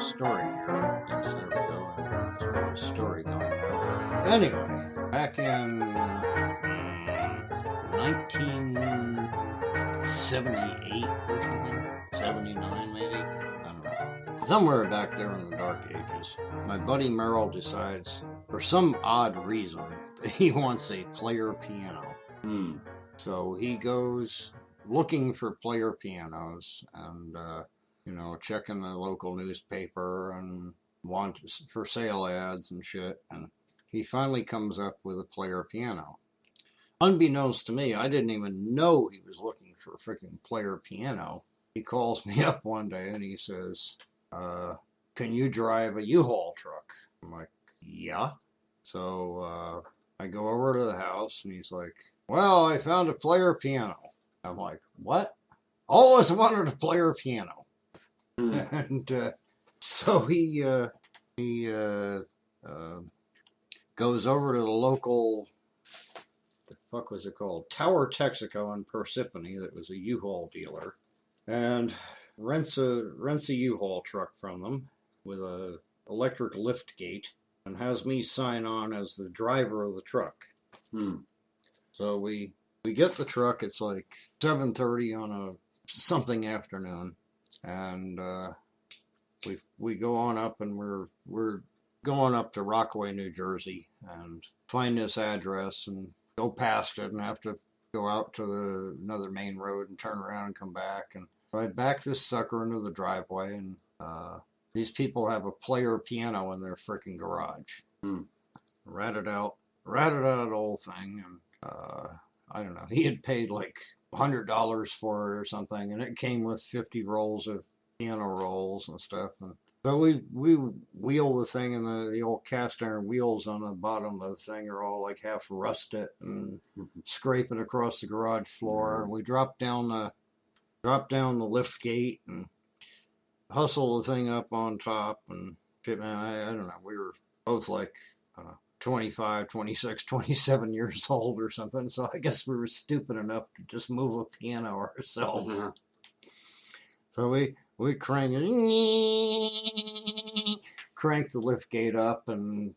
story here. Yes, there we go. There's a story going. Anyway, back in 1978 or something, 79 maybe, I don't know. Somewhere back there in the dark ages, my buddy Merrill decides, for some odd reason, that he wants a player piano. So he goes looking for player pianos and, checking the local newspaper and wants for sale ads and shit. And he finally comes up with a player piano. Unbeknownst to me, I didn't even know he was looking for a freaking player piano. He calls me up one day and he says, can you drive a U-Haul truck? I'm like, yeah. So I go over to the house and he's like, well, I found a player piano. I'm like, what? Always wanted a player piano. And so he goes over to the local, the fuck was it called? Tower Texaco in Parsippany, that was a U-Haul dealer, and rents a U-Haul truck from them with a electric lift gate and has me sign on as the driver of the truck. So we get the truck. It's like 7:30 on a something afternoon, and we go on up, and we're going up to Rockaway, New Jersey, and find this address and go past it and have to go out to another main road and turn around and come back. And I back this sucker into the driveway, and these people have a player piano in their freaking garage. Ratted out the whole thing, and I don't know, he had paid like $100 for it or something, and it came with 50 rolls of piano rolls and stuff. And so we wheel the thing, and the old cast iron wheels on the bottom of the thing are all like half rusted and scraping across the garage floor. And we drop down the lift gate and hustle the thing up on top. And shit, man, I don't know, we were both like 25, 26, 27 years old or something. So I guess we were stupid enough to just move a piano ourselves. So we crank the lift gate up and,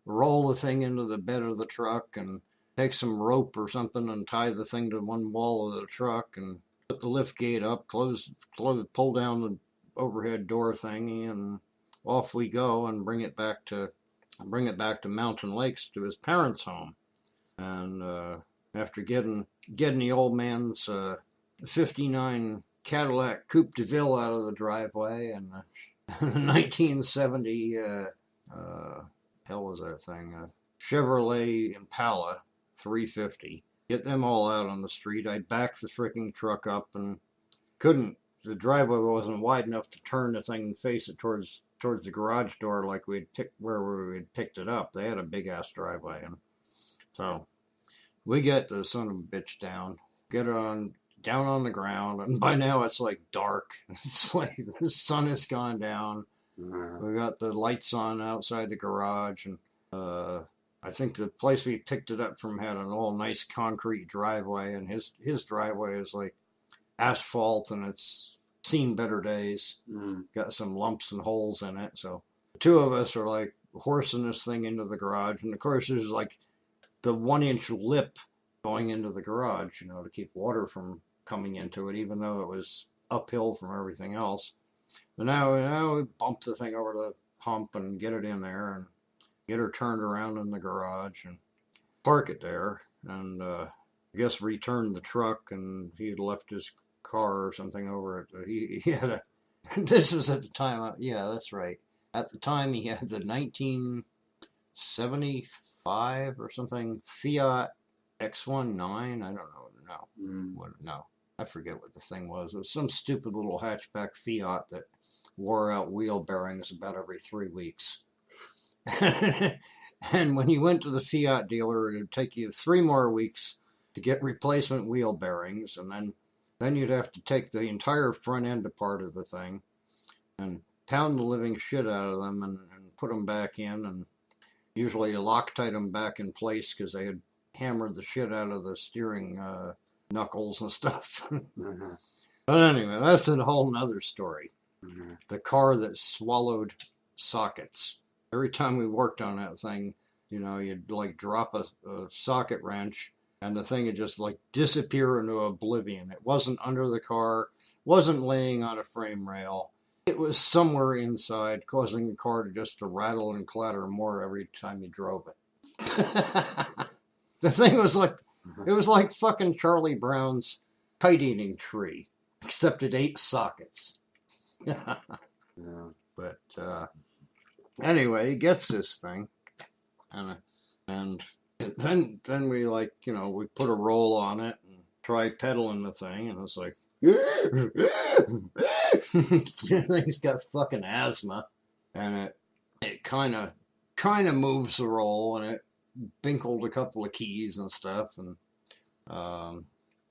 roll the thing into the bed of the truck and take some rope or something and tie the thing to one wall of the truck and put the lift gate up, pull down the overhead door thingy, and off we go and bring it back to Mountain Lakes, to his parents' home. And after getting the old man's 59 Cadillac Coupe de Ville out of the driveway, and the 1970 hell was that thing, Chevrolet Impala 350, get them all out on the street, I backed the freaking truck up and the driveway wasn't wide enough to turn the thing and face it towards the garage door like we'd picked it up. They had a big ass driveway, and so we get the son of a bitch down, get it down on the ground, and by now it's like dark. It's like the sun has gone down. We got the lights on outside the garage, and I think the place we picked it up from had an all nice concrete driveway, and his driveway is like asphalt, and it's seen better days. Got some lumps and holes in it. So the two of us are like horsing this thing into the garage, and of course there's like the 1-inch lip going into the garage, to keep water from coming into it, even though it was uphill from everything else. But now we bump the thing over the hump and get it in there and get her turned around in the garage and park it there, and I guess return the truck, and he had left his car or something over it. He had this was at the time, yeah, that's right. At the time he had the 1975 or something Fiat X19, I don't know, no, I forget what the thing was. It was some stupid little hatchback Fiat that wore out wheel bearings about every 3 weeks. And when you went to the Fiat dealer, it would take you 3 more weeks to get replacement wheel bearings, and then you'd have to take the entire front end apart of the thing and pound the living shit out of them and put them back in, and usually Loctite them back in place because they had hammered the shit out of the steering knuckles and stuff. But anyway, that's a whole nother story. The car that swallowed sockets. Every time we worked on that thing, you know, you'd like drop a socket wrench and the thing would just like disappear into oblivion. It wasn't under the car, wasn't laying on a frame rail. It was somewhere inside, causing the car to just to rattle and clatter more every time you drove it. The thing was like, it was like fucking Charlie Brown's kite eating tree, except it ate sockets. Yeah. But anyway, he gets this thing, and then we like, you know, we put a roll on it and try pedaling the thing, and it's like, the thing's got fucking asthma, and it kind of moves the roll, and it binkled a couple of keys and stuff, and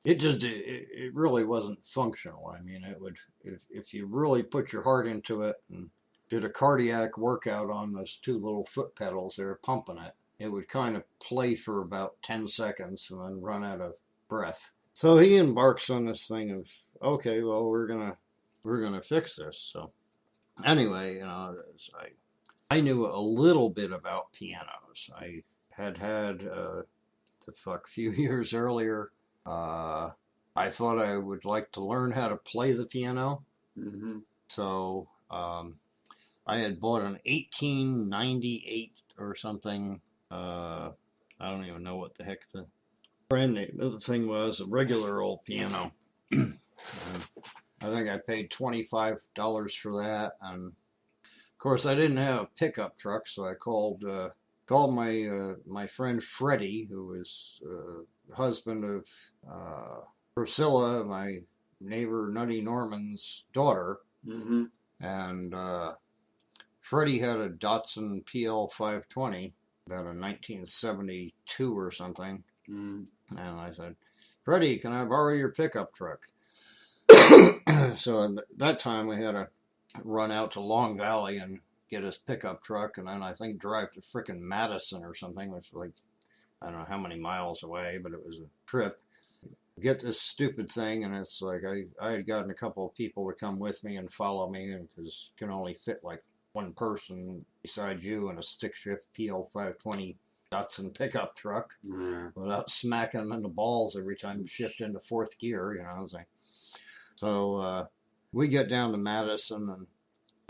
it really wasn't functional. I mean, it would, if you really put your heart into it and did a cardiac workout on those two little foot pedals, they were pumping it, it would kind of play for about 10 seconds and then run out of breath. So he embarks on this thing of, okay, well, we're gonna fix this. So anyway, you know, I knew a little bit about pianos. I had a few years earlier, I thought I would like to learn how to play the piano. So I had bought an 1898 or something. I don't even know what the heck the brand name of the thing was, a regular old piano. I think I paid $25 for that, and of course I didn't have a pickup truck, so I called my friend Freddie, who was husband of Priscilla, my neighbor Nutty Norman's daughter. And Freddie had a Datsun PL 520, about a 1972 or something. And I said, Freddie, can I borrow your pickup truck? So at that time we had to run out to Long Valley and get his pickup truck, and then I think drive to frickin' Madison or something, which was like, I don't know how many miles away, but it was a trip. Get this stupid thing, and it's like I had gotten a couple of people to come with me and follow me, and because you can only fit like one person beside you in a stick shift PL 520 Datsun pickup truck without smacking them in the balls every time you shift into fourth gear, you know. So we get down to Madison, and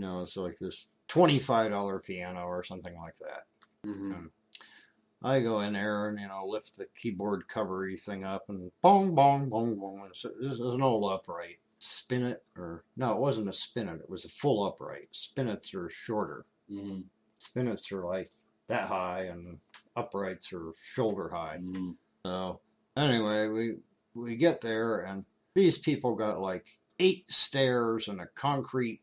you know, it's like this $25 piano or something like that. And I go in there and, you know, lift the keyboard covery thing up and bong, bong, bong, bong. This is an old upright. Spin it, or no, it wasn't a spin it. It was a full upright. Spinets are shorter. Spinets are like that high, and uprights are shoulder high. So anyway, we get there, and these people got like 8 stairs and a concrete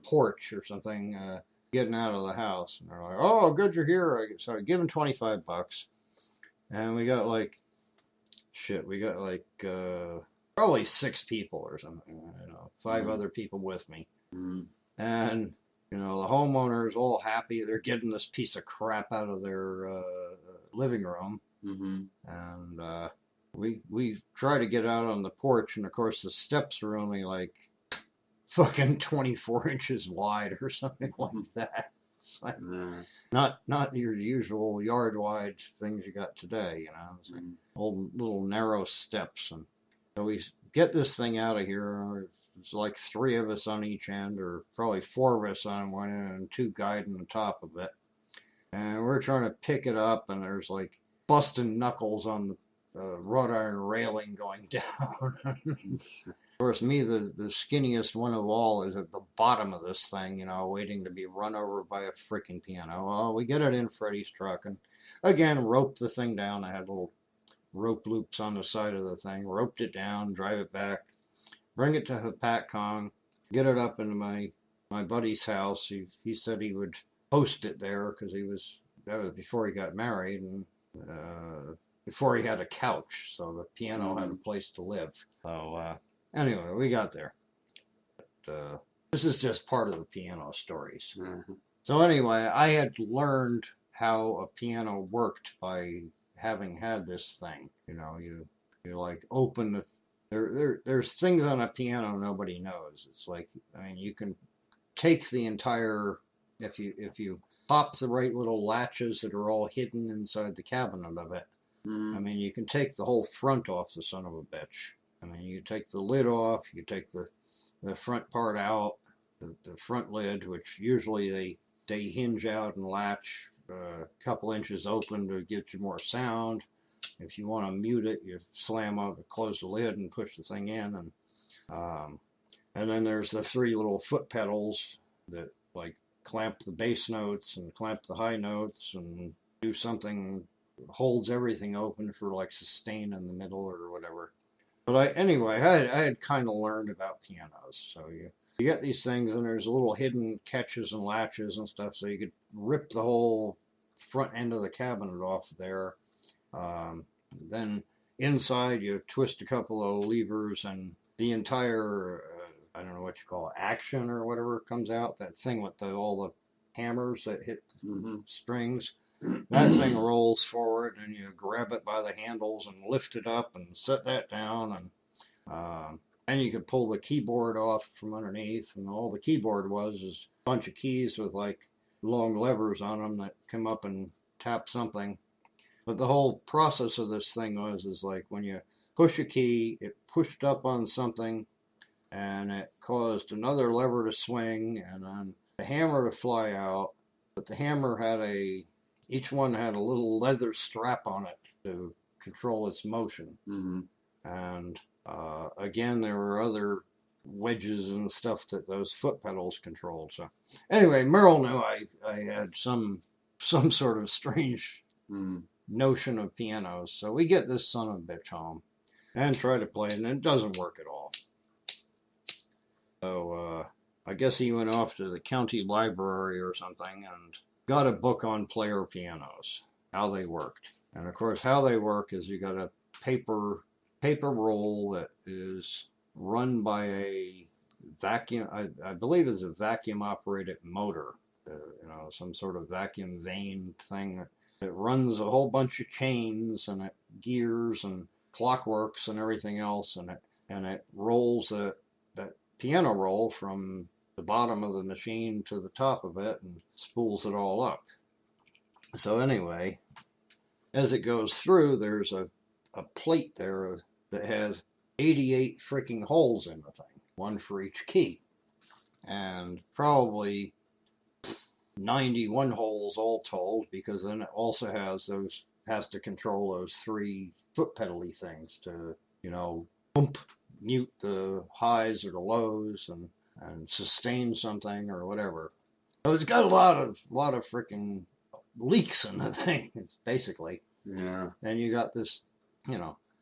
porch or something getting out of the house. And they're like, oh, good you're here. So I give them $25. And we got like, probably 6 people or something. You know, 5 other people with me. And, you know, the homeowner's all happy. They're getting this piece of crap out of their living room. And we try to get out on the porch, and of course the steps are only like fucking 24 inches wide or something like that. It's like not your usual yard wide things you got today, you know. It's like old little narrow steps. And so we get this thing out of here. It's like 3 of us on each end, or probably 4 of us on one end and 2 guiding the top of it. And we're trying to pick it up, and there's like busting knuckles on the wrought iron railing going down. Of course, me, the skinniest one of all, is at the bottom of this thing, you know, waiting to be run over by a freaking piano. Well, we get it in Freddie's truck, and again, rope the thing down. I had little rope loops on the side of the thing, roped it down, drive it back, bring it to Hapatcon, get it up into my buddy's house. He said he would host it there, because that was before he got married, and before he had a couch, so the piano had a place to live. So anyway, we got there. But, this is just part of the piano stories. So anyway, I had learned how a piano worked by having had this thing. You know, you like open there's things on a piano nobody knows. It's like, I mean, you can take the entire, if you pop the right little latches that are all hidden inside the cabinet of it. I mean, you can take the whole front off the son of a bitch. I mean, you take the lid off, you take the front part out, the front lid, which usually they hinge out and latch a couple inches open to get you more sound. If you want to mute it, you slam up, close the lid, and push the thing in. And then there's the three little foot pedals that like clamp the bass notes and clamp the high notes and do something, holds everything open for like sustain in the middle or whatever. But anyway, I had kind of learned about pianos. So you get these things and there's little hidden catches and latches and stuff. So you could rip the whole front end of the cabinet off there. Then inside you twist a couple of levers and the entire, I don't know what you call it, action or whatever comes out. That thing with all the hammers that hit strings. That thing rolls forward and you grab it by the handles and lift it up and set that down. And you could pull the keyboard off from underneath. And all the keyboard was is a bunch of keys with like long levers on them that come up and tap something. But the whole process of this thing is like when you push a key, it pushed up on something and it caused another lever to swing and then the hammer to fly out. But the hammer each one had a little leather strap on it to control its motion. And again, there were other wedges and stuff that those foot pedals controlled. So anyway, Merle knew I had some sort of strange notion of pianos. So we get this son of a bitch home and try to play it, and it doesn't work at all. So I guess he went off to the county library or something and got a book on player pianos, how they worked. And of course, how they work is you got a paper roll that is run by a vacuum, I believe it's a vacuum operated motor, some sort of vacuum vane thing that runs a whole bunch of chains and it gears and clockworks and everything else, and it rolls that piano roll from the bottom of the machine to the top of it and spools it all up. So anyway, as it goes through, there's a plate there that has 88 freaking holes in the thing, one for each key, and probably 91 holes all told, because then it also has to control those three foot pedally things to, mute the highs or the lows and sustain something or whatever. So it's got a lot of freaking leaks in the thing. It's basically, and you got this,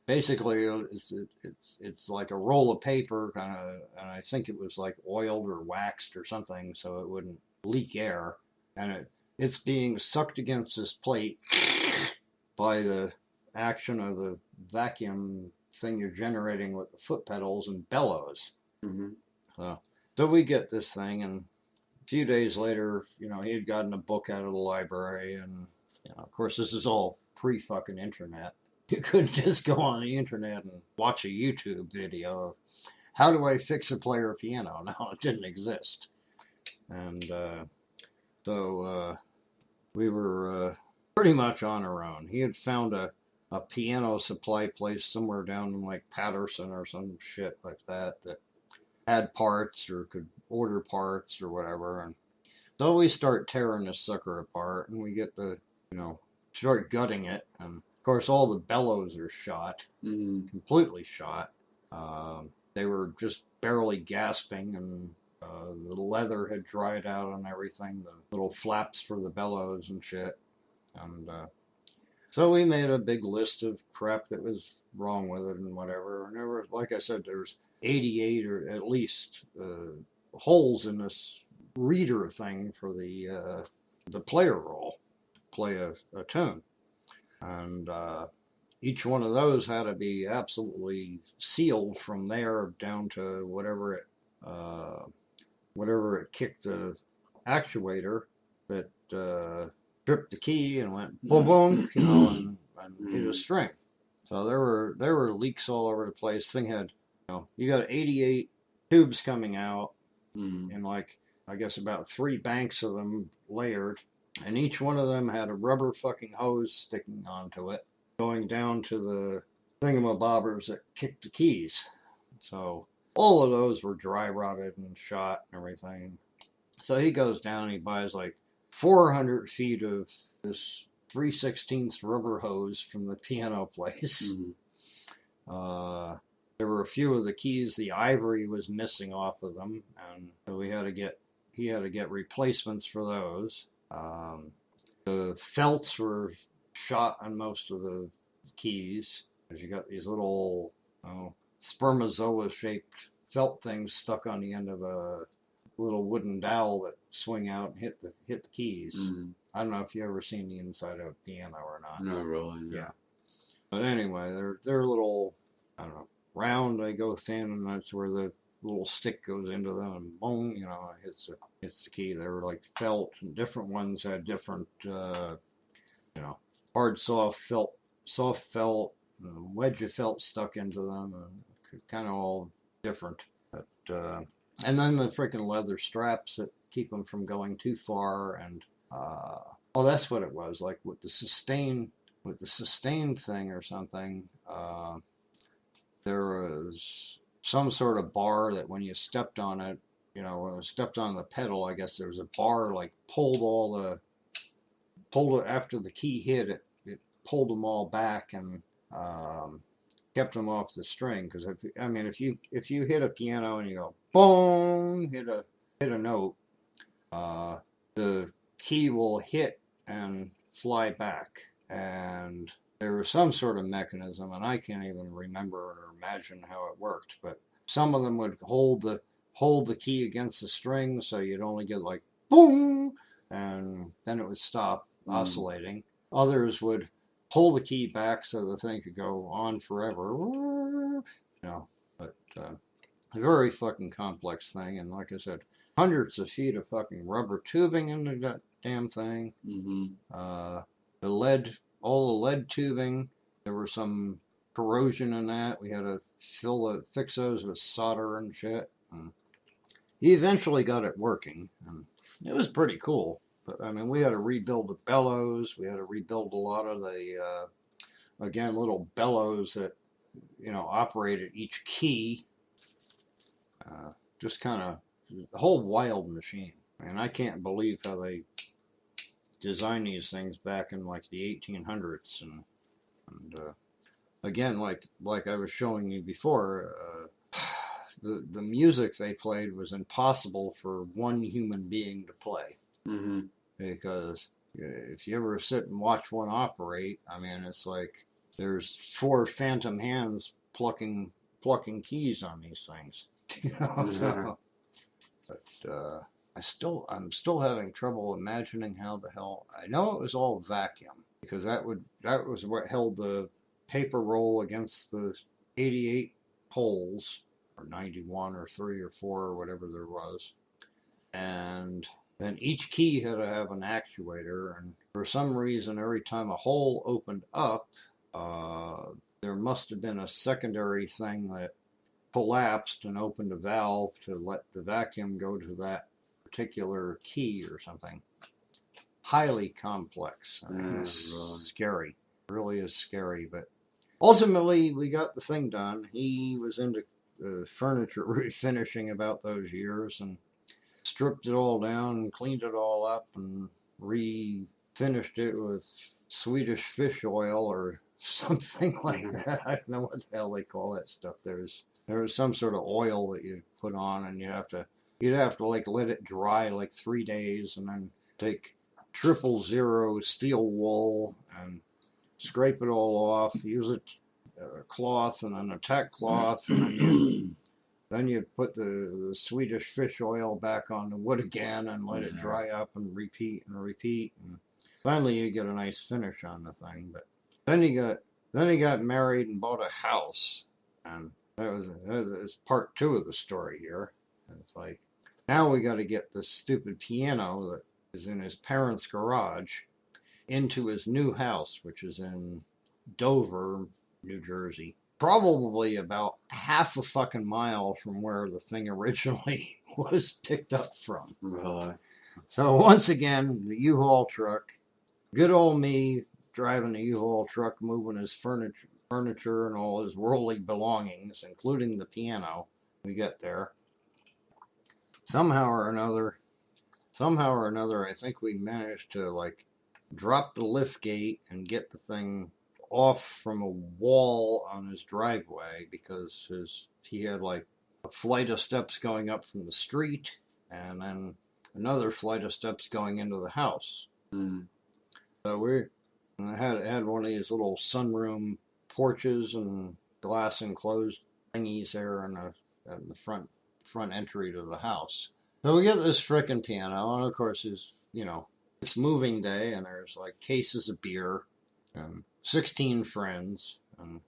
basically it's like a roll of paper kind of, and I think it was like oiled or waxed or something so it wouldn't leak air, and it's being sucked against this plate by the action of the vacuum thing you're generating with the foot pedals and bellows. So we get this thing, and a few days later, he had gotten a book out of the library, and of course this is all pre-fucking internet. You couldn't just go on the internet and watch a YouTube video of how do I fix a player piano. No, it didn't exist. And so we were pretty much on our own. He had found a piano supply place somewhere down in like Patterson or some shit like that had parts or could order parts or whatever. And so we start tearing this sucker apart, and we get start gutting it. And of course, all the bellows are shot, completely shot. They were just barely gasping, and the leather had dried out and everything, the little flaps for the bellows and shit. And so we made a big list of crap that was wrong with it and whatever. And there were, like I said, there's 88 or at least holes in this reader thing for the player roll, play a tune. And each one of those had to be absolutely sealed from there down to whatever it kicked the actuator that tripped the key and went boom boom, and hit a string. So there were leaks all over the place. Thing had You got 88 tubes coming out, Mm. and like, I guess about 3 banks of them layered, and each one of them had a rubber fucking hose sticking onto it, going down to the thingamabobbers that kick the keys. So all of those were dry rotted and shot and everything. So he goes down and he buys like 400 feet of this 3/16 rubber hose from the piano place. Mm. There were a few of the keys, the ivory was missing off of them, and so he had to get replacements for those. The felts were shot on most of the keys, because you got these little spermazoa-shaped felt things stuck on the end of a little wooden dowel that swing out and hit the keys. Mm. I don't know if you ever seen the inside of a piano or not. Not really. No. Yeah. But anyway, they're little, I don't know, round. They go thin, and that's where the little stick goes into them, and boom, it hits the key. They were like felt, and different ones had different, hard, soft felt, wedge of felt stuck into them, and kind of all different. But and then the freaking leather straps that keep them from going too far, and that's what it was. Like with the sustain thing or something. There was some sort of bar that when you stepped on it, when I stepped on the pedal, I guess there was a bar like pulled it after the key hit it. It pulled them all back and kept them off the string. Because if you hit a piano and you go boom, hit a note, the key will hit and fly back. And there was some sort of mechanism, and I can't even remember or imagine how it worked, but some of them would hold the key against the string, so you'd only get like boom, and then it would stop oscillating. Others would pull the key back so the thing could go on forever. But a very fucking complex thing, and like I said, hundreds of feet of fucking rubber tubing in the damn thing. All the lead tubing, there was some corrosion in that. We had to fix those with solder and shit. And he eventually got it working, and it was pretty cool. But we had to rebuild the bellows. We had to rebuild a lot of the, little bellows that, operated each key. Just kind of the whole wild machine. And I can't believe how they designed these things back in like the 1800s, and again, like I was showing you before, the music they played was impossible for one human being to play. Because if you ever sit and watch one operate, it's like there's 4 phantom hands plucking keys on these things. But I'm still having trouble imagining how the hell. I know it was all vacuum, because that was what held the paper roll against the 88 poles, or 91 or 3 or 4 or whatever there was, and then each key had to have an actuator. And for some reason, every time a hole opened up, there must have been a secondary thing that collapsed and opened a valve to let the vacuum go to that particular key or something. Highly complex. It's scary. It really is scary. But ultimately, we got the thing done. He was into furniture refinishing about those years, and stripped it all down and cleaned it all up and refinished it with Swedish fish oil or something like that. I don't know what the hell they call that stuff. There was some sort of oil that you put on, and you'd have to like let it dry like 3 days, and then take 000 steel wool and scrape it all off. Use a cloth and then a tack cloth, and then you put the Swedish fish oil back on the wood again and let it dry up and repeat. And finally you get a nice finish on the thing. But then he got married and bought a house, and that was part 2 of the story here. And it's like, now we got to get this stupid piano that is in his parents' garage into his new house, which is in Dover, New Jersey. probably about half a fucking mile from where the thing originally was picked up from. Really? So once again, the U-Haul truck, good old me driving a U-Haul truck, moving his furniture and all his worldly belongings, including the piano. We get there. Somehow or another, I think we managed to like drop the lift gate and get the thing off from a wall on his driveway, because he had like a flight of steps going up from the street and then another flight of steps going into the house. So I had one of these little sunroom porches and glass enclosed thingies there in the front entry to the house. So we get this frickin' piano, and of course it's moving day, and there's like cases of beer and 16 friends, and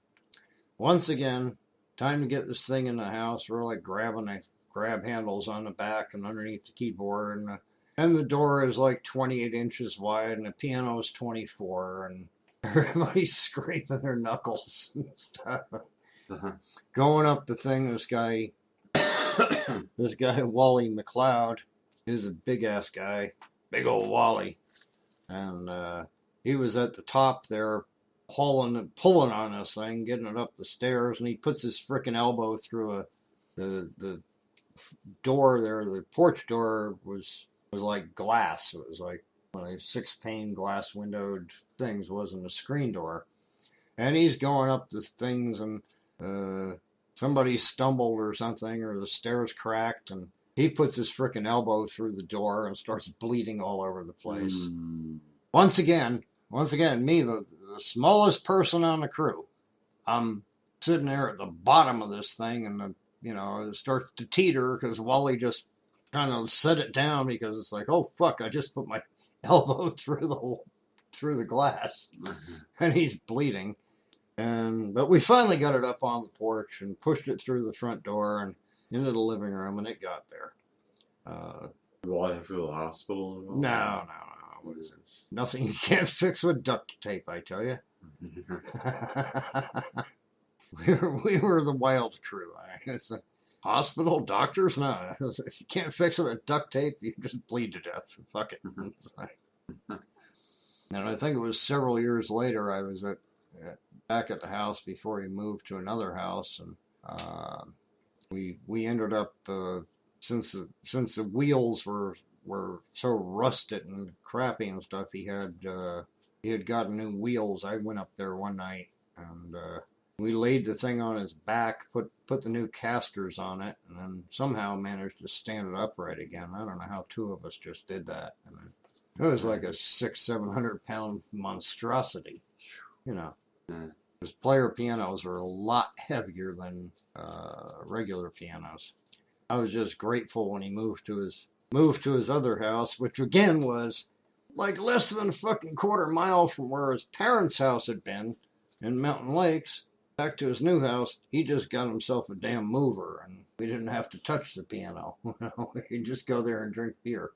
once again, time to get this thing in the house. We're like grabbing the grab handles on the back and underneath the keyboard, and the door is like 28 inches wide, and the piano is 24, and everybody's scraping their knuckles and stuff. Going up the thing, this guy Wally McLeod, is a big ass guy, big old Wally, and he was at the top there, pulling on this thing, getting it up the stairs, and he puts his frickin' elbow through the door there. The porch door was like glass. It was like one of those 6-pane glass windowed things. Wasn't a screen door. And he's going up the things, and somebody stumbled or something, or the stairs cracked, and he puts his frickin' elbow through the door and starts bleeding all over the place. Once again, me, the smallest person on the crew, I'm sitting there at the bottom of this thing, and it starts to teeter because Wally just kind of set it down, because it's like, oh fuck, I just put my elbow through the glass, and he's bleeding. But we finally got it up on the porch and pushed it through the front door and into the living room, and it got there. Why have to go to the hospital? No. What is it? Nothing you can't fix with duct tape, I tell you. we were the wild crew. It's a hospital, doctors, no. If you can't fix it with duct tape, you just bleed to death. Fuck it. And I think it was several years later, I was back at the house before he moved to another house, and we ended up, since the wheels were so rusted and crappy and stuff, he had gotten new wheels. I went up there one night, and we laid the thing on his back, put the new casters on it, and then somehow managed to stand it upright again. I don't know how two of us just did that. And it was like a 600-700 pound monstrosity, because player pianos are a lot heavier than regular pianos. I was just grateful when he moved to his other house, which again was like less than a fucking quarter mile from where his parents' house had been in Mountain Lakes. Back to his new house, he just got himself a damn mover, and we didn't have to touch the piano. We could just go there and drink beer.